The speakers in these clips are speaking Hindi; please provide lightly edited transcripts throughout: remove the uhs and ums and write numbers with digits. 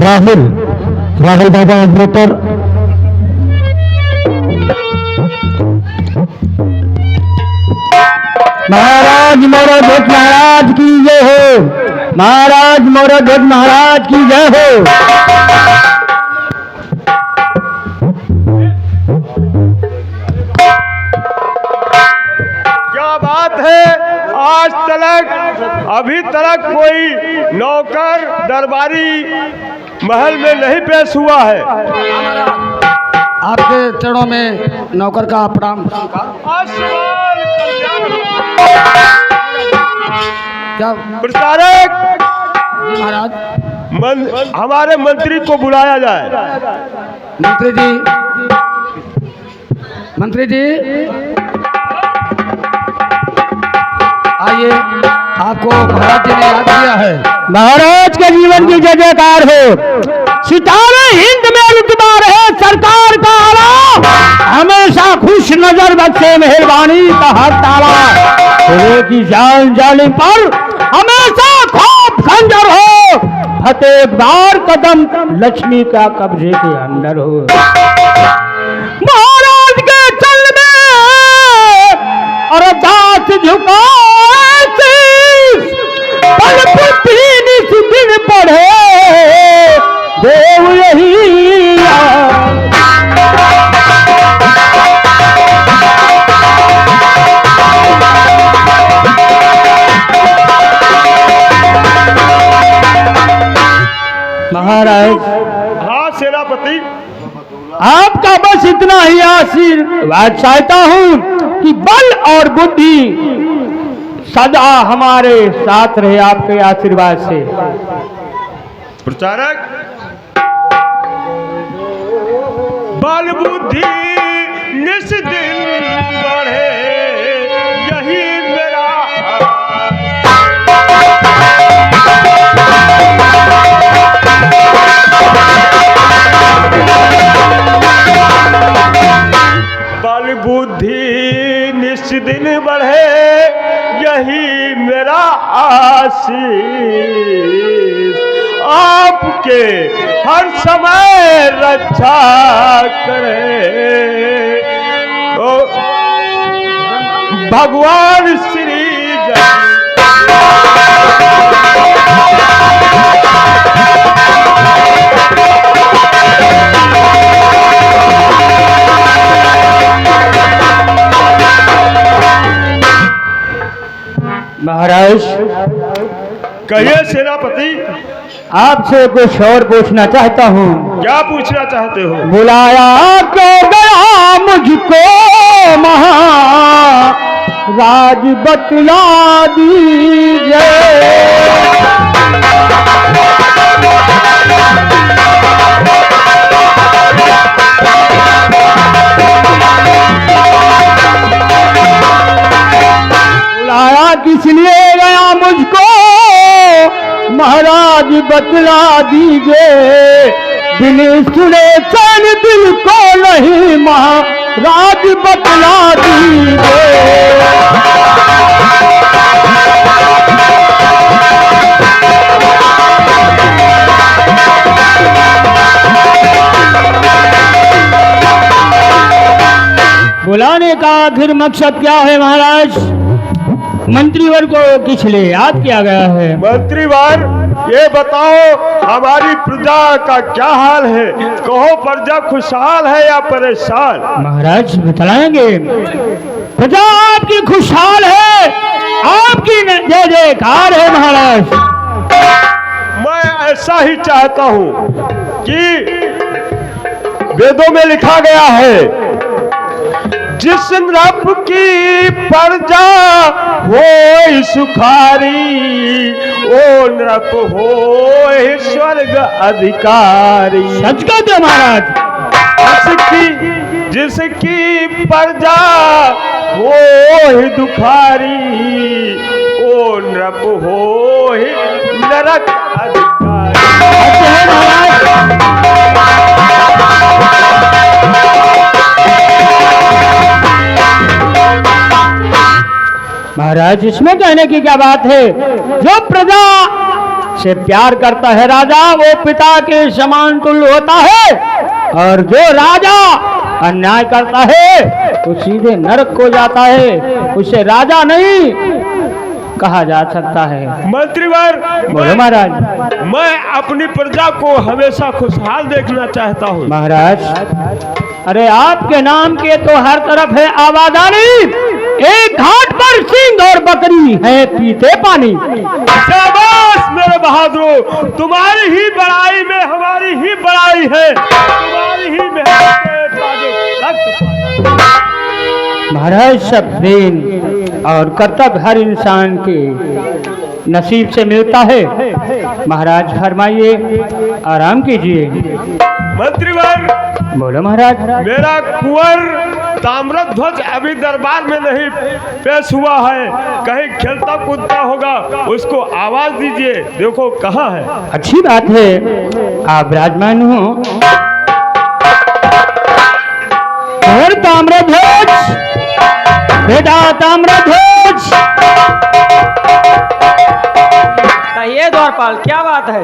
राहुल राहुल बाबा अग्रतर महाराज मोरध्वज महाराज की जय हो। महाराज मोरध्वज महाराज की जय हो। क्या बात है, आज तक अभी तक कोई नौकर दरबारी महल में नहीं पेश हुआ है। आपके चरणों में नौकर का प्रणाम। क्या प्रचारक महाराज, हमारे मंत्री को बुलाया जाए। मंत्री जी आइए, आपको महाराज जी ने याद किया है। महाराज के जीवन की जय जयकार हो। सितारे हिंद में रुतबा रहे सरकार का आला, हमेशा खुश नजर बख्शे मेहरबानी का हाथ ताला। खुले की जान जालिम पर हमेशा खौफ खंजर हो, फतेह बार कदम लक्ष्मी का कब्जे के अंदर हो। महाराज के चल में अरदास झुकाए शीश, पल पुत्री निस्बिन पढ़े देव यही महाराज। हाँ सेनापति, आपका बस इतना ही आशीर्वाद चाहता हूँ कि बल और बुद्धि सदा हमारे साथ रहे आपके आशीर्वाद से। प्रचारक, बल बुद्धि निस दिन बढ़े यही मेरा बल बुद्धि निस दिन बढ़े यही मेरा आशीष। आपके हर समय रक्षा करे ओ भगवान श्री महाराज। कहिए सेनापति, आपसे कुछ और पूछना चाहता हूँ। क्या पूछना चाहते हो? बुलाया क्यों गया मुझको महाराज बतला दीजिए। बुलाया किस लिए गया मुझको महाराज बतला दीजिए। बिन सुने चैन दिल को नहीं महाराज बतला दीजिए। बुलाने का आखिर मकसद क्या है महाराज? मंत्रीवर को किस लिए याद किया गया है? मंत्रीवर, ये बताओ हमारी प्रजा का क्या हाल है? कहो प्रजा खुशहाल है या परेशान? महाराज बताएंगे। प्रजा आपकी खुशहाल है, आपकी जय जयकार है महाराज। मैं ऐसा ही चाहता हूँ कि वेदों में लिखा गया है, जिस नृप की प्रजा हो सुखारी, ओ नृप हो स्वर्ग अधिकारी। सच कहते हो महाराज। जिसकी प्रजा हो दुखारी, ओ नृप हो नरक अधिकारी। महाराज इसमें कहने की क्या बात है? जो प्रजा से प्यार करता है राजा वो पिता के समान तुल्य होता है, और जो राजा अन्याय करता है तो सीधे नरक को जाता है, उसे राजा नहीं कहा जा सकता है। मंत्रीवर, बोलो महाराज। मैं अपनी प्रजा को हमेशा खुशहाल देखना चाहता हूँ। महाराज, अरे आपके नाम के तो हर तरफ है आबादानी, एक घाट पर सिंह और बकरी है पीते पानी। शाबाश मेरे बहादुरों, तुम्हारी ही बड़ाई में हमारी ही बड़ाई है, तुम्हारी ही मेहनत के ताजे रक्त। महाराज, सब दिन और कर्तव्य हर इंसान के नसीब से मिलता है। महाराज फरमाइए, आराम कीजिए। मंत्रीवर, बोलो महाराज। मेरा कुंवर ताम्रध्वज अभी दरबार में नहीं पेश हुआ है, कहीं खेलता कूदता होगा, उसको आवाज दीजिए, देखो कहाँ है। अच्छी बात है, आप विराजमान हो। और ताम्रध्वज, बेटा ताम्रध्वज। कहिए द्वारपाल, क्या बात है?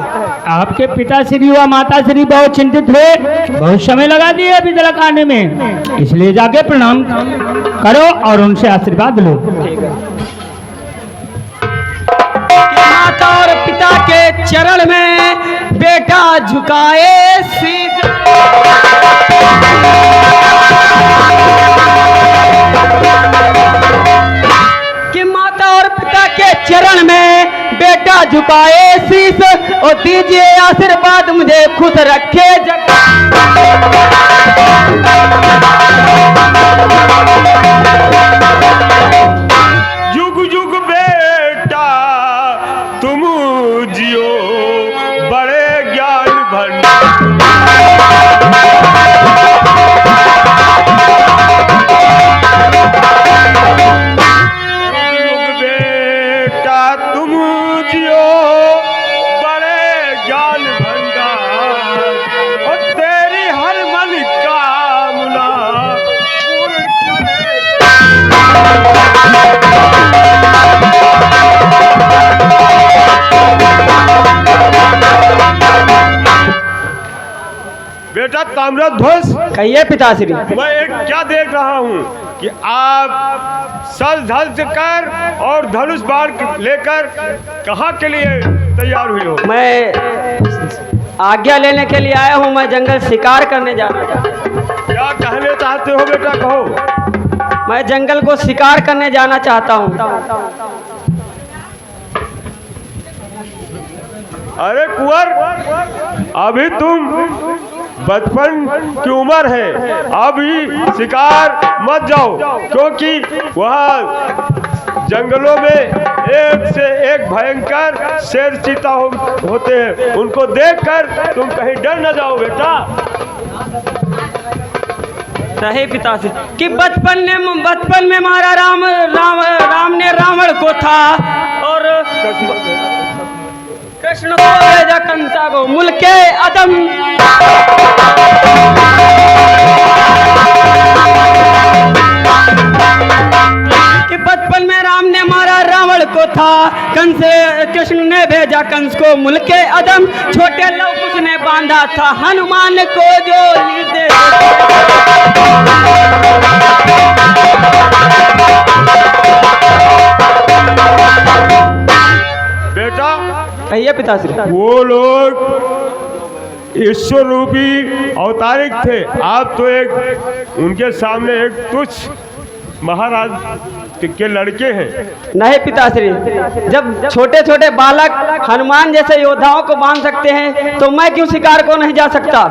आपके पिता श्री व माता श्री बहुत चिंतित हुए, बहुत समय लगा दिए अभी तक आने में, इसलिए जाके प्रणाम करो और उनसे आशीर्वाद लो। माता और पिता के चरण में बेटा झुकाए शीश, कि माता और पिता के चरण में बेटा झुकाए शीश, और दीजिए आशीर्वाद मुझे खुश रखे जग। जुग जुग बेटा तुम जियो, बड़े ज्ञान भंडार। जुग जुग बेटा तुम जियो, बड़े ज्ञान भंडार, और तेरी हर मन कामना पूर्ण करे। बेटा ताम्रध्वज, कहिए पिताश्री। मैं एक क्या देख रहा हूँ कि आप सज धज कर और धनुष बाण लेकर कहाँ के लिए तैयार हुई हो? मैं आज्ञा लेने के लिए आया हूँ, मैं जंगल शिकार करने जा रहा हूँ। क्या कहने चाहते हो बेटा, कहो। मैं जंगल को शिकार करने जाना चाहता हूँ। अरे कुंवर, अभी तुम बचपन की उम्र है, अभी शिकार मत जाओ, क्योंकि वहाँ जंगलों में एक से एक भयंकर शेर चीता होते हैं, उनको देखकर तुम कहीं डर न जाओ बेटा। सही पिताश्री, कि बचपन में मारा राम ने रावण को था, और कृष्ण को भेजा कंसा को मुल्के अदम। कि बचपन में राम ने मारा रावण को था, कृष्ण ने भेजा कंस को मुल्के अदम। छोटे लव ने बांधा था हनुमान को जो दे। बेटा, कहिए पिताश्री। वो लोग ईश्वर रूपी अवतारिक थे, आप तो एक उनके सामने एक तुच्छ महाराज के लड़के हैं। नहीं पिताश्री, जब छोटे छोटे बालक हनुमान जैसे योद्धाओं को बांध सकते हैं, तो मैं क्यों शिकार को नहीं जा सकता?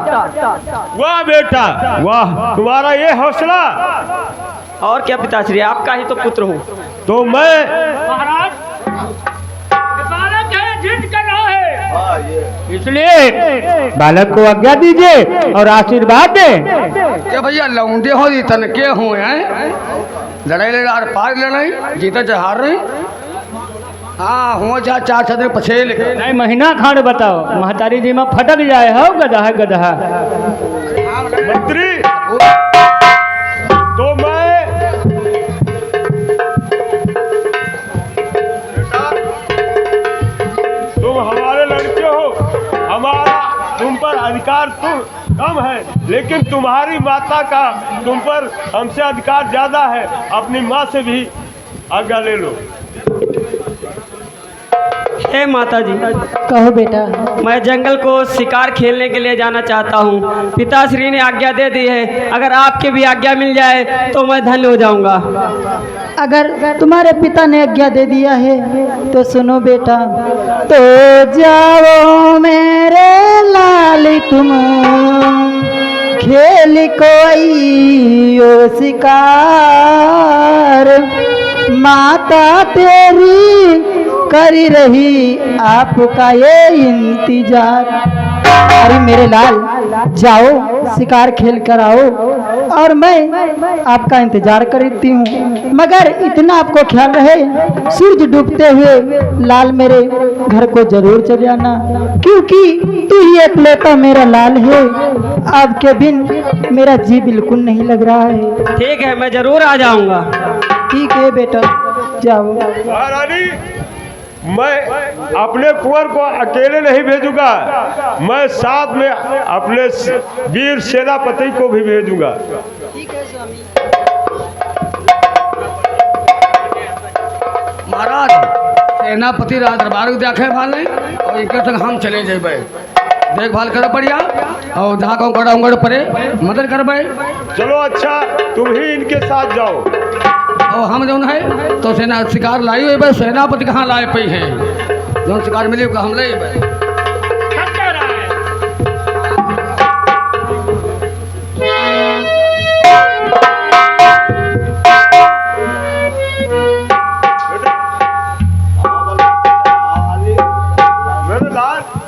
वाह बेटा वाह, तुम्हारा ये हौसला। और क्या पिताश्री, आपका ही तो पुत्र हूँ। तो मैं इसलिए बालक को आज्ञा दीजिए और आशीर्वाद दें। क्या भैया लौंडे हो दी तन के हो हैं, लड़ाई लड़ाई पार लड़ाई जीता जहार रही। हाँ हुआ जा चार छदर पछेल नहीं महीना खान बताओ, महतारी जी में फटक जाए हो गधा है गधा। मंत्री, तो मैं तुम हमारे लेकिन तुम्हारी माता का तुम पर हमसे अधिकार ज्यादा है। अपनी माँ से भी आज्ञा ले लो। हे माता जी, कहो बेटा। मैं जंगल को शिकार खेलने के लिए जाना चाहता हूँ। पिताश्री ने आज्ञा दे दी है, अगर आपकी भी आज्ञा मिल जाए तो मैं धन्य हो जाऊंगा। अगर तुम्हारे पिता ने आज्ञा दे दिया है तो सुनो बेटा। तो जाओ मेरे लाल तुम खेल कोई ओ शिकार, माता तेरी करी रही आपका ये इंतजार। अरे मेरे लाल, जाओ शिकार खेल कर आओ और मैं आपका इंतजार करती हूँ। मगर इतना आपको ख्याल रहे, सूरज डूबते हुए लाल मेरे घर को जरूर चले आना, क्योंकि तू ही एकलौता मेरा लाल है। आपके बिन मेरा जी बिल्कुल नहीं लग रहा है। ठीक है, मैं जरूर आ जाऊंगा। ठीक है बेटा, जाओ। महारानी, मैं अपने कुंवर को अकेले नहीं भेजूंगा, मैं साथ में अपने वीर सेनापति को भी भेजूंगा। महाराज, सेनापति राज दरबार को देखे भाले और एक तक हम चले जेबे, देखभाल कर बढ़िया, और जहाँ कहूँ गड़ा उंगड़ पड़े मदद करबे। चलो अच्छा, तुम ही इनके साथ जाओ। और हम जो है तो सेना शिकार लाई हुई भाई, सेनापति कहाँ लाए पे हैं, जो शिकार मिले हम ले भाई।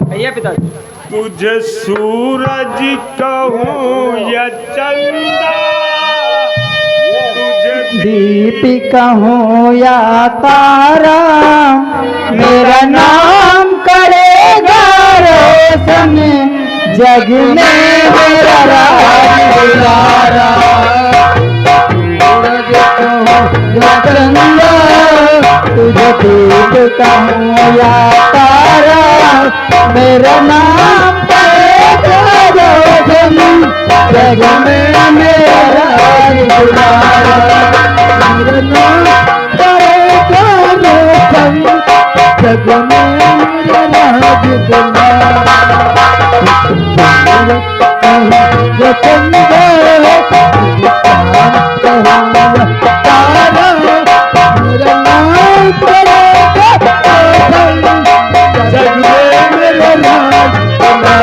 भैया पिताजी, तुझे सूरज कहूँ या चंदा, तुझे दीपिका हो या तारा, मेरा नाम करेगा रोशन, जग में मेरा राज उजाला। सूरज कहो या चंदा, तुझे दीपिका हो या तारा, मेरा नाम करेगा रोशन, जग में मेरा राज उजाला। मेरा नाम करेगा रोशन, जग में मेरा राज उजाला। जो चंदा तारा, मेरा नाम करेगा रोशन, जग में मेरा राज उजाला।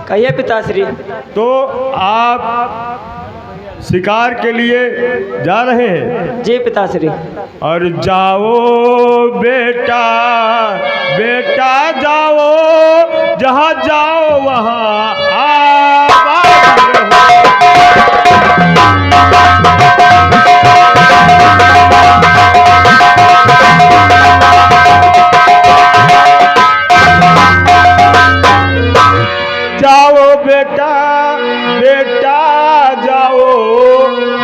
कहिए पिताश्री। तो आप शिकार के लिए जा रहे हैं? जी पिताश्री। और जाओ बेटा, बेटा जाओ, जहाँ जाओ वहाँ आबाद जाओ बेटा, बेटा जाओ,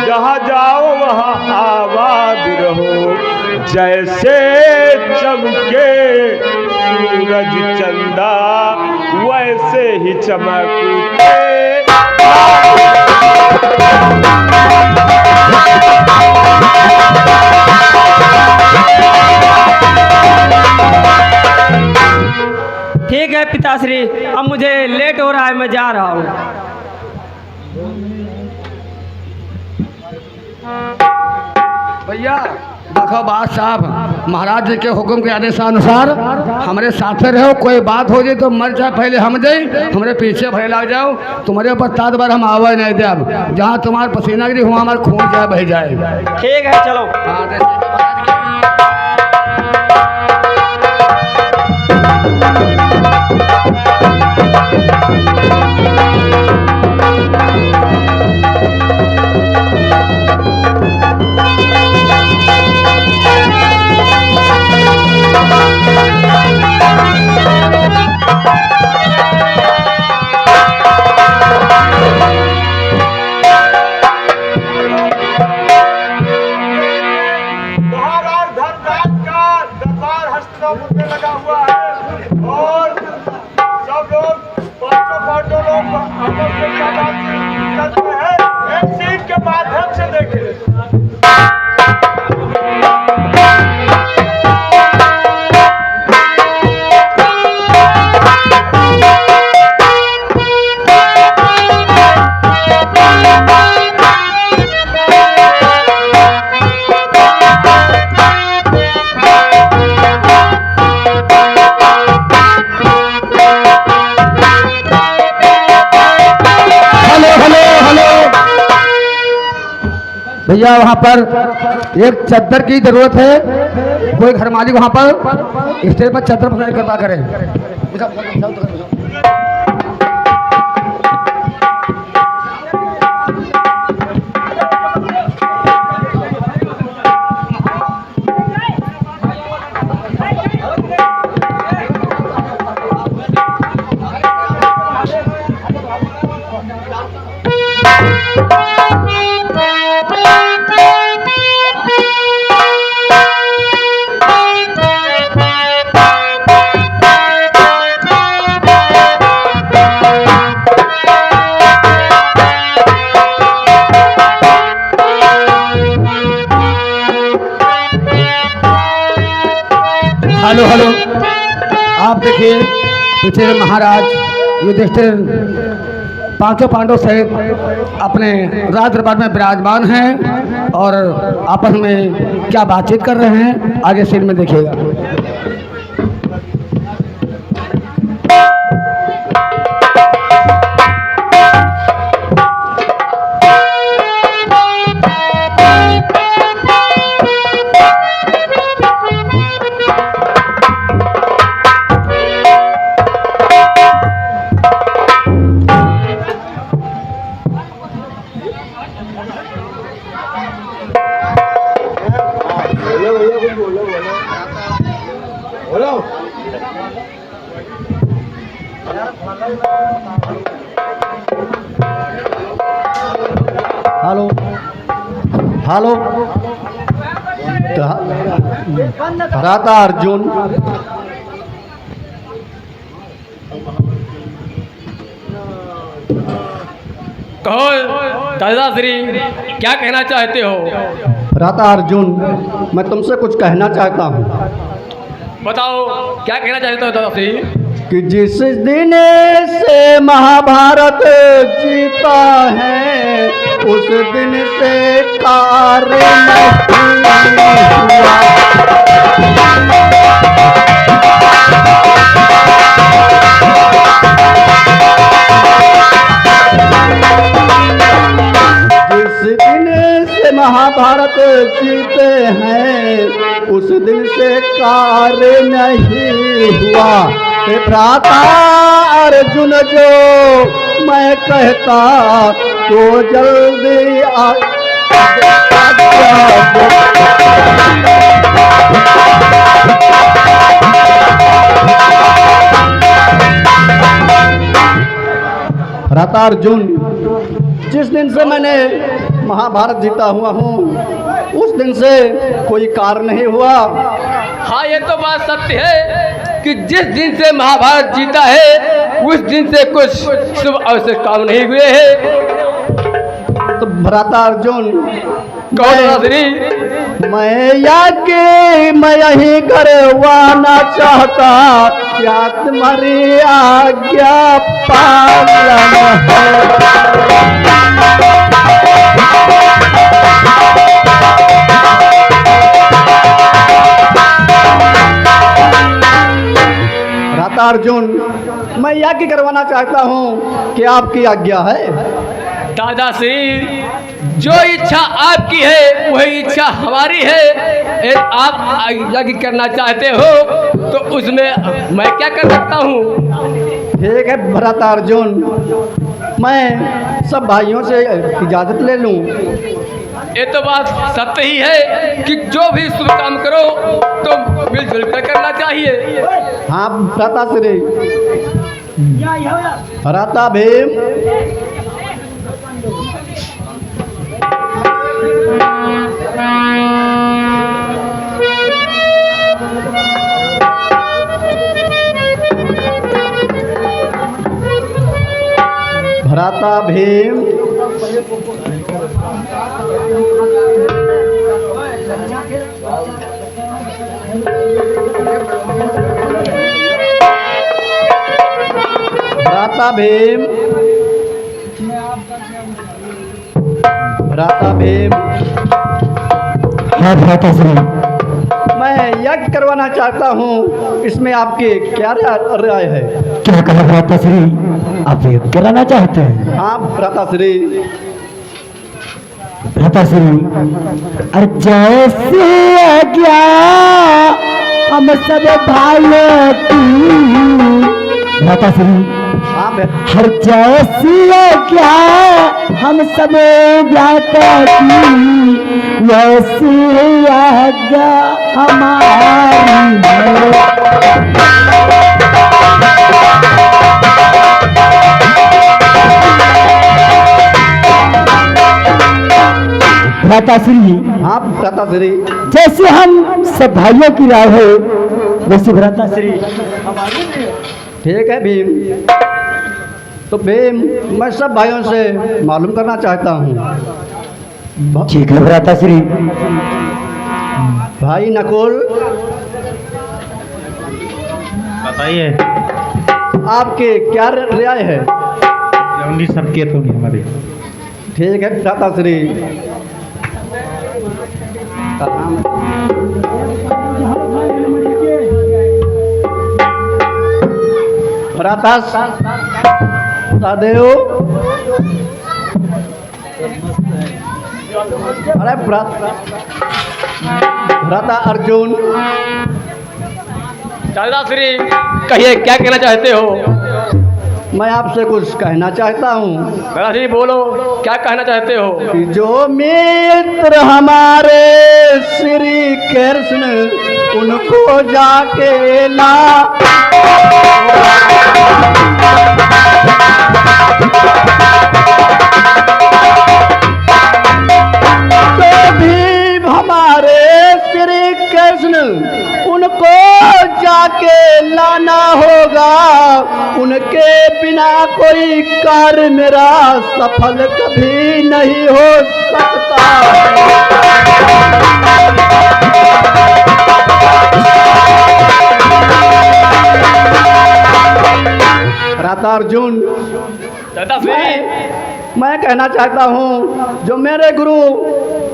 जहाँ जाओ वहाँ आबाद रहो। जैसे चमके सूरज चंदा, वैसे ही चमकते। ठीक है पिताश्री, अब मुझे लेट हो रहा है, मैं जा रहा हूँ। भैया देखो बात साहब, महाराज जी के हुक्म के आदेशानुसार हमारे साथ रहो, कोई बात हो जाए तो मर जाए पहले हम जाए, हमारे पीछे भय लग जाओ, तुम्हारे ऊपर 7 बार हम आवाज नहीं दे। अब जहाँ तुम्हारा पसीना गिरी वहाँ हमारा खून जाए बह जाए। ठीक है, चलो। पांचों पांडव लोग आपस में क्या बात करते हैं, एक सीन के माध्यम से देखें। भैया वहाँ पर एक चद्दर की जरूरत है, कोई घर मालिक वहाँ पर स्टेज पर चद्दर पसंद कृपा करें। हेलो हेलो, आप देखिए पीछे महाराज युधिष्ठिर पांचों पांडव सहित अपने राज दरबार में विराजमान हैं और आपस में क्या बातचीत कर रहे हैं, आगे सीन में देखिएगा। हेलो हेलो, भ्राता अर्जुन, कहो दादाश्री, क्या कहना चाहते हो? भ्राता अर्जुन, मैं तुमसे कुछ कहना चाहता हूँ। बताओ क्या कहना चाहते हो दादाश्री? कि जिस दिन से महाभारत जीता है उस दिन से कार्य नहीं हुआ। जिस दिन से महाभारत जीते हैं उस दिन से कार्य नहीं हुआ। भ्राता अर्जुन, जो मैं कहता तो जल्दी भ्राता अर्जुन, जिस दिन से मैंने महाभारत जीता हुआ हूँ उस दिन से कोई कार्य नहीं हुआ। हाँ, ये तो बात सत्य है कि जिस दिन से महाभारत जीता है उस दिन से कुछ शुभ अवसर काम नहीं हुए हैं। तो भ्राता अर्जुन, मैं यही करवाना चाहता, क्या तुम्हारी आज्ञा पालन भ्राता अर्जुन, मैं यज्ञ करवाना चाहता हूँ कि आपकी आज्ञा है। दादाश्री, जो इच्छा आपकी है वही इच्छा हमारी है। यदि आप यज्ञ करना चाहते हो तो उसमें मैं क्या कर सकता हूँ? ठीक है भ्राता अर्जुन, मैं सब भाइयों से इजाज़त ले लूँ। ये तो बात सत्य ही है कि जो भी शुभ काम करो तो मिलजुल कर करना चाहिए। हाँ भ्राता श्री, भ्राता भीम, भ्राता भीम, भ्राता भीम, भ्राता भीम, हाँ भ्राता श्री। मैं यज्ञ करवाना चाहता हूँ, इसमें आपकी क्या राय है? क्या कहा भ्राता श्री, आप ये कराना चाहते हैं? हाँ भ्राता श्री। भ्राता श्री, अरे जैसे आज्ञा हम सब भाइयों की। भ्राता श्री, हाँ हर जैसी आज्ञा हम सब ज्ञाता की, वैसी आज्ञा हमारी है। भ्राता श्री, हाँ भ्राता श्री। जैसे हम सब भाइयों की राय है वैसे भ्राता श्री। ठीक है भीम। तो भीम, मैं सब भाइयों से मालूम करना चाहता हूँ। ठीक है भ्राता श्री। भाई नकुल, बताइए। आपके क्या राय है? लौंडी सबके तो नहीं हमारे। ठीक है भ्राता श्री। भ्राता सदेव, अरे भ्राता अर्जुन, दादा श्री कहिए क्या कहना चाहते हो? मैं आपसे कुछ कहना चाहता हूँ। दादा श्री बोलो, क्या कहना चाहते हो? कि जो मित्र हमारे श्री कृष्ण, उनको जाके ला। जो भी हमारे श्री कृष्ण, उनको जाके लाना होगा। उनके बिना कोई कार्य मेरा सफल कभी नहीं हो सकता। भ्राता अर्जुन, दादा श्री मैं कहना चाहता हूँ, जो मेरे गुरु,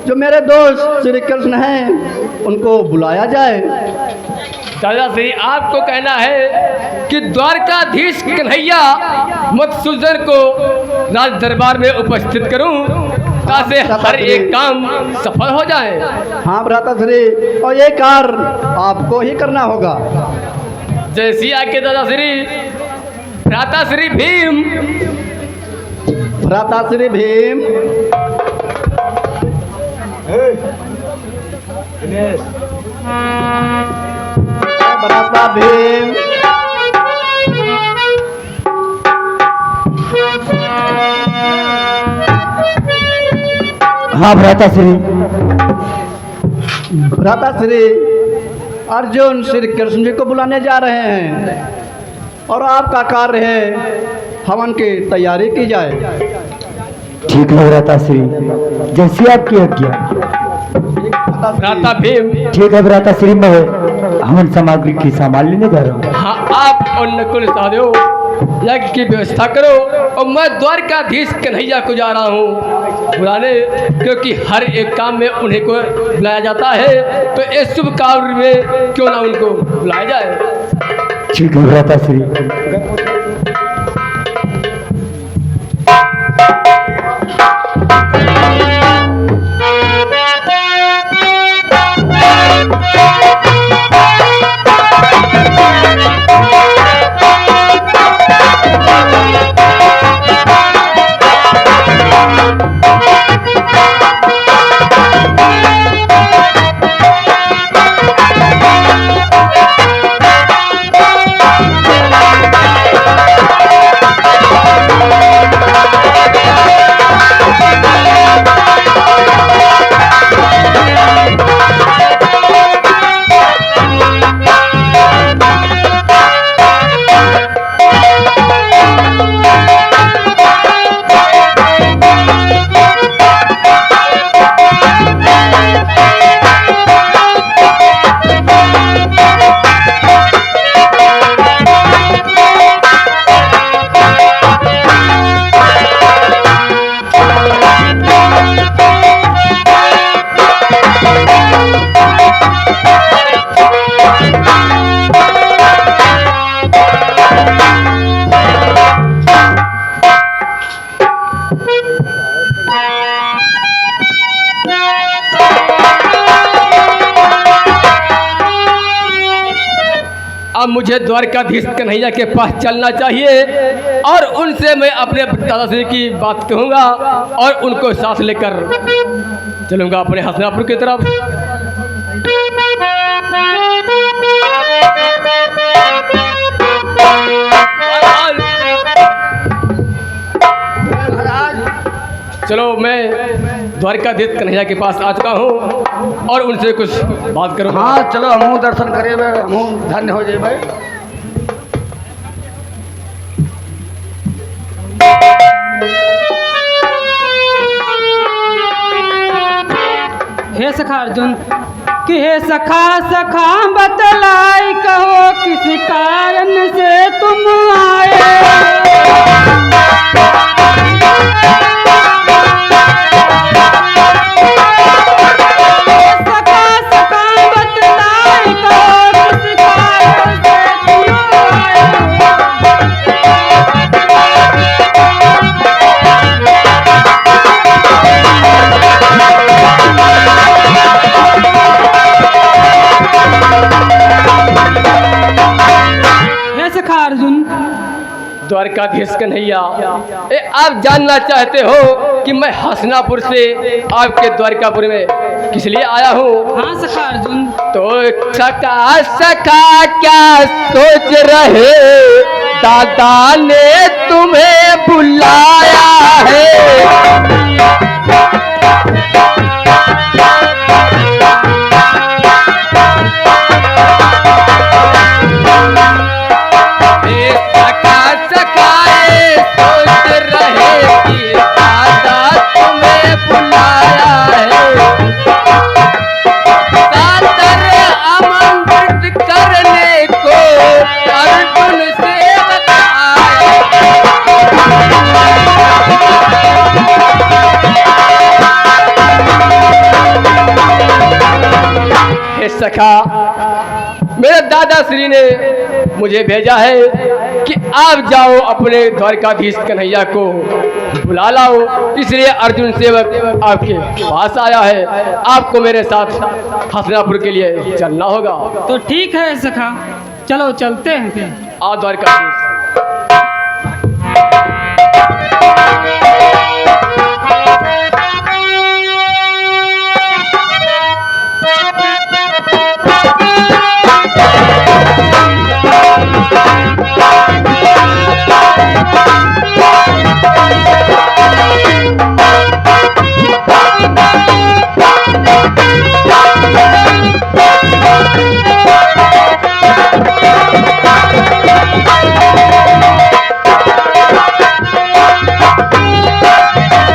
जो मेरे दोस्त श्री कृष्ण हैं, उनको बुलाया जाए। दादा श्री आपको कहना है कि द्वारकाधीश कन्हैया मधुसूदन को राज दरबार में उपस्थित करूं, ताकि हर एक काम सफल हो जाए। हाँ भ्राता श्री, और ये कार्य आपको ही करना होगा। जैसी आके दादा श्री। भ्राता श्री भीम, भ्राता श्री भीम, भ्राता भीम, हाँ भ्राता श्री। भ्राता श्री, अर्जुन श्री कृष्ण जी को बुलाने जा रहे हैं और आपका कार्य है हवन की तैयारी की जाए। ठीक है भ्राता श्री, जैसी आपकी आज्ञा। भ्राता भीम, ठीक है भ्राता श्री, मैं हवन सामग्री की सामान लेने जा रहा हूँ। हाँ आप और नकुल सहदेव यज्ञ की व्यवस्था करो, और मैं द्वारकाधीश कन्हैया को जा रहा हूँ बुलाने, क्योंकि हर एक काम में उन्हें को बुलाया जाता है, तो इस शुभ कार्य में क्यों ना उनको बुलाया जाए। ठीक है भ्राता श्री। मुझे द्वारकाधीश कन्हैया के पास चलना चाहिए और उनसे मैं अपने दादाश्री की बात कहूँगा और उनको साथ लेकर चलूँगा अपने हसनापुर की तरफ। चलो मैं द्वारकाधीश कन्हैया के पास आ चुका हूँ और उनसे कुछ बात करूँ। हाँ चलो हमहूँ दर्शन करे हमहूँ धन्य हो जाए भाई। हे सखा अर्जुन कि हे सखा सखा बतलाई कहो किस कारण से तुम आए। द्वारकाधीश कन्हैया, आप जानना चाहते हो कि मैं हसनापुर से आपके द्वारकापुर में किस लिए आया हूँ? हाँ सखा अर्जुन। तो सखा सखा क्या सोच रहे, दादा ने तुम्हें बुलाया है। सखा, मेरे दादाश्री ने मुझे भेजा है कि आप जाओ अपने द्वारकाधीश कन्हैया को बुला लाओ, इसलिए अर्जुन सेवक आपके पास आया है। आपको मेरे साथ हसनापुर के लिए चलना होगा। तो ठीक है सखा, चलो चलते हैं। आ द्वारकाधीश।